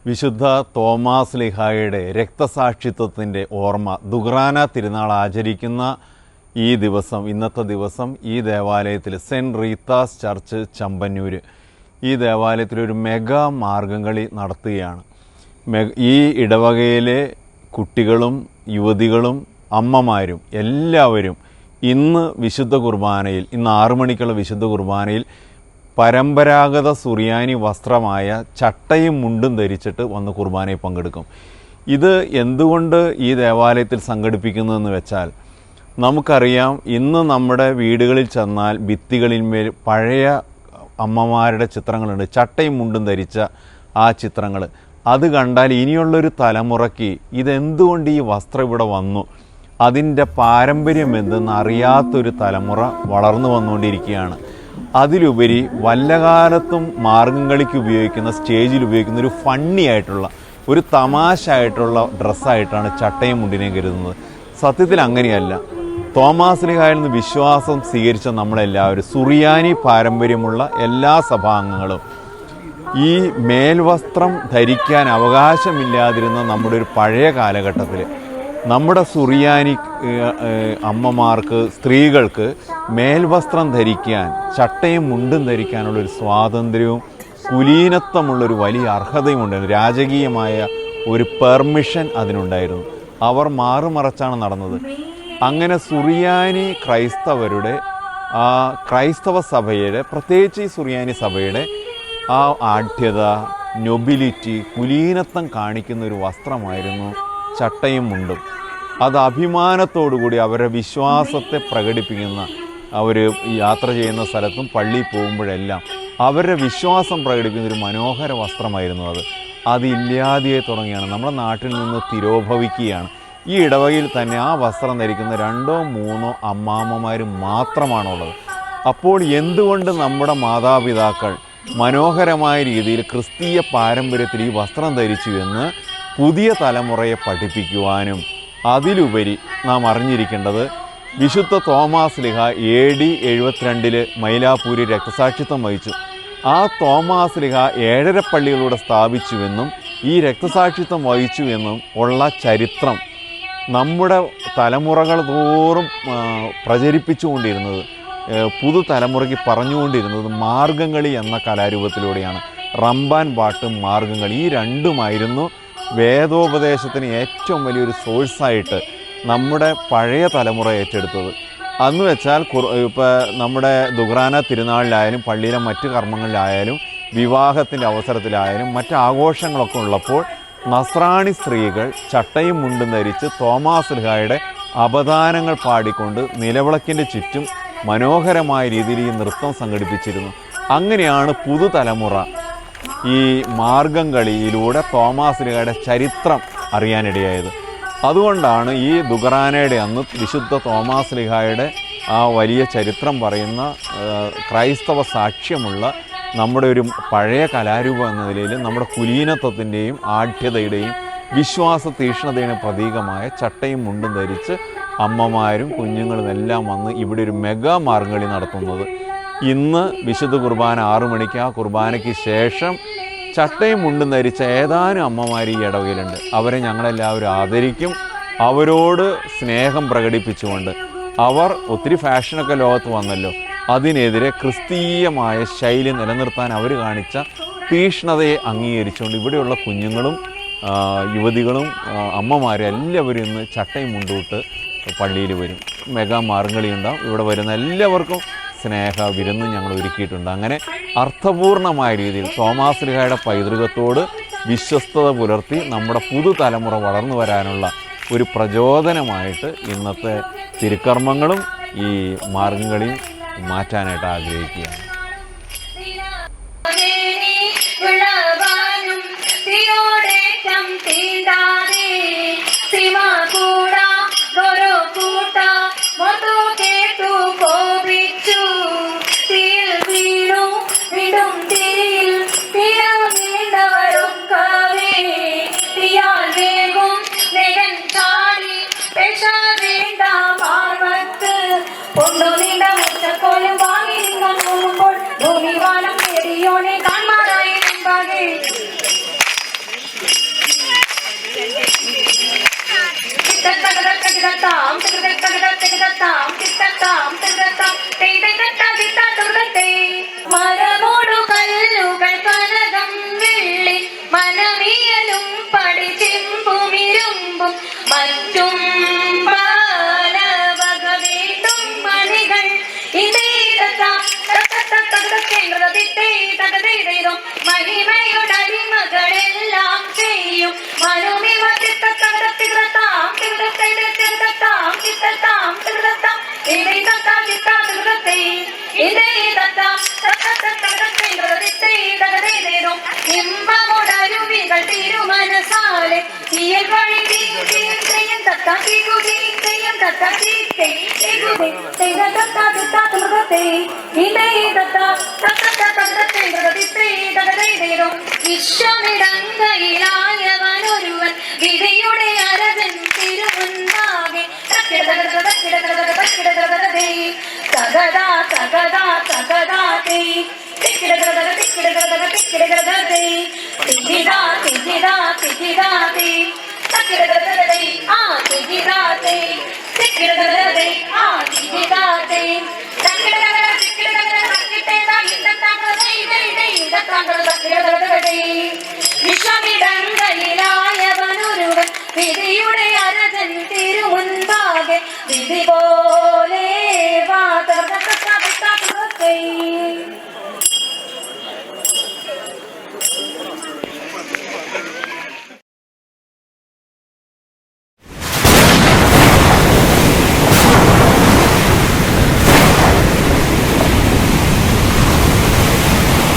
വിശുദ്ധ തോമാസ് ലീഹായുടെ രക്തസാക്ഷിത്വത്തിൻ്റെ ഓർമ്മ ദുഗ്രാന തിരുനാൾ ആചരിക്കുന്ന ഈ ദിവസം, ഇന്നത്തെ ദിവസം ഈ ദേവാലയത്തിൽ സെൻറ്റ് റീത്താസ് ചർച്ച് ചമ്പന്നൂർ ഈ ദേവാലയത്തിലൊരു മെഗാ മാർഗംകളി നടത്തുകയാണ്. ഈ ഇടവകയിലെ കുട്ടികളും യുവതികളും അമ്മമാരും എല്ലാവരും ഇന്ന് വിശുദ്ധ കുർബാനയിൽ, ഇന്ന് 6 മണിക്കുള്ള വിശുദ്ധ കുർബാനയിൽ പരമ്പരാഗത സുറിയാനി വസ്ത്രമായ ചട്ടയും മുണ്ടും ധരിച്ചിട്ട് വന്ന് കുർബാനയിൽ പങ്കെടുക്കും. ഇത് എന്തുകൊണ്ട് ഈ ദേവാലയത്തിൽ സംഘടിപ്പിക്കുന്നതെന്ന് വെച്ചാൽ, നമുക്കറിയാം ഇന്ന് നമ്മുടെ വീടുകളിൽ ചെന്നാൽ ഭിത്തികളിന്മേൽ പഴയ അമ്മമാരുടെ ചിത്രങ്ങളുണ്ട്, ചട്ടയും മുണ്ടും ധരിച്ച ആ ചിത്രങ്ങൾ. അത് കണ്ടാൽ ഇനിയുള്ളൊരു തലമുറയ്ക്ക് ഇതെന്തുകൊണ്ട് ഈ വസ്ത്രം ഇവിടെ വന്നു, അതിൻ്റെ പാരമ്പര്യം എന്തെന്ന് അറിയാത്തൊരു തലമുറ വളർന്നു വന്നുകൊണ്ടിരിക്കുകയാണ്. അതിലുപരി വല്ലകാലത്തും മാർഗംകളിക്ക് ഉപയോഗിക്കുന്ന, സ്റ്റേജിൽ ഉപയോഗിക്കുന്ന ഒരു ഫണ്ണി ആയിട്ടുള്ള, ഒരു തമാശ ആയിട്ടുള്ള ഡ്രസ്സായിട്ടാണ് ചട്ടയും മുണ്ടിനെയും കരുതുന്നത്. സത്യത്തിൽ അങ്ങനെയല്ല. തോമാസ് ലീഹായിൽ നിന്ന് വിശ്വാസം സ്വീകരിച്ച നമ്മളെല്ലാവരും, സുറിയാനി പാരമ്പര്യമുള്ള എല്ലാ സഭാംഗങ്ങളും ഈ മേൽവസ്ത്രം ധരിക്കാൻ അവകാശമില്ലാതിരുന്ന നമ്മുടെ ഒരു പഴയ കാലഘട്ടത്തിൽ നമ്മുടെ സുറിയാനി അമ്മമാർക്ക്, സ്ത്രീകൾക്ക് മേൽവസ്ത്രം ധരിക്കാൻ, ചട്ടയും മുണ്ടും ധരിക്കാനുള്ളൊരു സ്വാതന്ത്ര്യവും കുലീനത്വമുള്ളൊരു വലിയ അർഹതയും ഉണ്ടായിരുന്നു. രാജകീയമായ ഒരു പെർമിഷൻ അതിനുണ്ടായിരുന്നു. അവർ മാറുമറച്ചാണ് നടന്നത്. അങ്ങനെ സുറിയാനി ക്രൈസ്തവരുടെ, ക്രൈസ്തവ സഭയുടെ, പ്രത്യേകിച്ച് ഈ സുറിയാനി സഭയുടെ ആ ആഢ്യത, നൊബിലിറ്റി, കുലീനത്വം കാണിക്കുന്ന ഒരു വസ്ത്രമായിരുന്നു ചട്ടയും മുണ്ടും. അത് അഭിമാനത്തോടുകൂടി അവരുടെ വിശ്വാസത്തെ പ്രകടിപ്പിക്കുന്ന, അവർ യാത്ര ചെയ്യുന്ന സ്ഥലത്തും പള്ളിയിൽ പോകുമ്പോഴെല്ലാം അവരുടെ വിശ്വാസം പ്രകടിപ്പിക്കുന്ന ഒരു മനോഹര വസ്ത്രമായിരുന്നു അത്. അതില്ലാതെയായി തുടങ്ങിയാണ്, നമ്മുടെ നാട്ടിൽ നിന്ന് തിരോഭവിക്കുകയാണ്. ഈ ഇടവകയിൽ തന്നെ ആ വസ്ത്രം ധരിക്കുന്ന 2 or 3 അമ്മാമ്മമാർ മാത്രമാണുള്ളത്. അപ്പോൾ എന്തുകൊണ്ട് നമ്മുടെ മാതാപിതാക്കൾ മനോഹരമായ രീതിയിൽ ക്രിസ്തീയ പാരമ്പര്യത്തിൽ ഈ വസ്ത്രം ധരിച്ചു എന്ന് പുതിയ തലമുറയെ പഠിപ്പിക്കുവാനും, അതിലുപരി നാം അറിഞ്ഞിരിക്കേണ്ടത്, വിശുദ്ധ തോമാസ് ലീഹ AD 72 മൈലാപ്പൂരിൽ രക്തസാക്ഷിത്വം വഹിച്ചു. ആ തോമാസ് ലീഹ 7.5 പള്ളികളിലൂടെ സ്ഥാപിച്ചുവെന്നും ഈ രക്തസാക്ഷിത്വം വഹിച്ചുവെന്നും ഉള്ള ചരിത്രം നമ്മുടെ തലമുറകൾ തോറും പ്രചരിപ്പിച്ചുകൊണ്ടിരുന്നത്, പുതുതലമുറയ്ക്ക് പറഞ്ഞുകൊണ്ടിരുന്നത് മാർഗംകളി എന്ന കലാരൂപത്തിലൂടെയാണ്. റംബാൻ പാട്ടും മാർഗംകളി, ഈ രണ്ടുമായിരുന്നു വേദോപദേശത്തിന് ഏറ്റവും വലിയൊരു സോഴ്സായിട്ട് നമ്മുടെ പഴയ തലമുറ ഏറ്റെടുത്തത്. അന്ന് വെച്ചാൽ ഇപ്പോൾ നമ്മുടെ ദുഗ്രാന തിരുനാളിലായാലും പള്ളിയിലെ മറ്റ് കർമ്മങ്ങളിലായാലും വിവാഹത്തിൻ്റെ അവസരത്തിലായാലും മറ്റ് ആഘോഷങ്ങളൊക്കെ ഉള്ളപ്പോൾ നസ്രാണി സ്ത്രീകൾ ചട്ടയും മുണ്ടും ധരിച്ച് തോമാസ് ലീഹായുടെ അപദാനങ്ങൾ പാടിക്കൊണ്ട് നിലവിളക്കിൻ്റെ ചുറ്റും മനോഹരമായ രീതിയിൽ ഈ നൃത്തം സംഘടിപ്പിച്ചിരുന്നു. അങ്ങനെയാണ് പുതുതലമുറ ഈ മാർഗംകളിയിലൂടെ തോമാസ് ലീഹായുടെ ചരിത്രം അറിയാനിടയായത്. അതുകൊണ്ടാണ് ഈ ദുഗ്രാനയുടെ അന്ന് വിശുദ്ധ തോമാസ് ലീഹായുടെ ആ വലിയ ചരിത്രം പറയുന്ന, ക്രൈസ്തവ സാക്ഷ്യമുള്ള നമ്മുടെ ഒരു പഴയ കലാരൂപം എന്ന നിലയിൽ നമ്മുടെ കുലീനത്വത്തിൻ്റെയും ആഢ്യതയുടെയും വിശ്വാസ തീക്ഷ്ണതയുടെ പ്രതീകമായ ചട്ടയും മുണ്ടും ധരിച്ച് അമ്മമാരും കുഞ്ഞുങ്ങളും എല്ലാം വന്ന് ഇവിടെ ഒരു മെഗാ മാർഗംകളി നടത്തുന്നത്. ഇന്ന് വിശുദ്ധ കുർബാന 6 മണിക്ക്, ആ കുർബാനയ്ക്ക് ശേഷം ചട്ടയും മുണ്ടും ധരിച്ച ഏതാനും അമ്മമാർ ഈ ഇടവകയിലുണ്ട്. അവരെ ഞങ്ങളെല്ലാവരും ആദരിക്കും. അവരോട് സ്നേഹം പ്രകടിപ്പിച്ചുകൊണ്ട്, അവർ ഒത്തിരി ഫാഷനൊക്കെ ലോകത്ത് വന്നല്ലോ, അതിനെതിരെ ക്രിസ്തീയമായ ശൈലി നിലനിർത്താൻ അവർ കാണിച്ച തീക്ഷ്ണതയെ അംഗീകരിച്ചുകൊണ്ട് ഇവിടെയുള്ള കുഞ്ഞുങ്ങളും യുവതികളും അമ്മമാരും എല്ലാവരും ഇന്ന് ചട്ടയും മുണ്ടൂട്ട് പള്ളിയിൽ വരും. മെഗാ മാർഗംകളി ഉണ്ടാവും. ഇവിടെ വരുന്ന എല്ലാവർക്കും സ്നേഹ വിരുന്ന് ഞങ്ങൾ ഒരുക്കിയിട്ടുണ്ട്. അങ്ങനെ അർത്ഥപൂർണമായ രീതിയിൽ തോമാസ് ലീഹായുടെ പൈതൃകത്തോട് വിശ്വസ്തത പുലർത്തി നമ്മുടെ പുതുതലമുറ വളർന്നു വരാനുള്ള ഒരു പ്രചോദനമായിട്ട് ഇന്നത്തെ തിരുക്കർമ്മങ്ങളും ഈ മാർഗംകളിയും മാറ്റാനായിട്ട് ആഗ്രഹിക്കുകയാണ്. കൊണ്ടു നീണ്ട മുറ്റക്കോലും വാങ്ങി നിങ്ങൾ മറ്റും പല വക വീട്ടും പണികൾ മഹിമയുടടിമകളെല്ലാം ചെയ്യും ഇമ്പമുടരുവികൾ തിരുമനസാലെ തീയൽ വഴി ചെയ്യും വിശ്വമിടങ്കയിലായവനൊരുവൻ വിധിയുടെ അരജൻ തിരുമുൻപാകെ തകതാ തകതാ തകതാ തേ തികിടാ തികിടാ തികിടാ തേ ആ തികിടാതെ തികിടാതെ ആ തികിടാതെ വിശ്വമിടങ്കയിലായവനൊരുവൻ വിധിയുടെ അരജൻ തിരുമുൻപാകെ വിധി പോ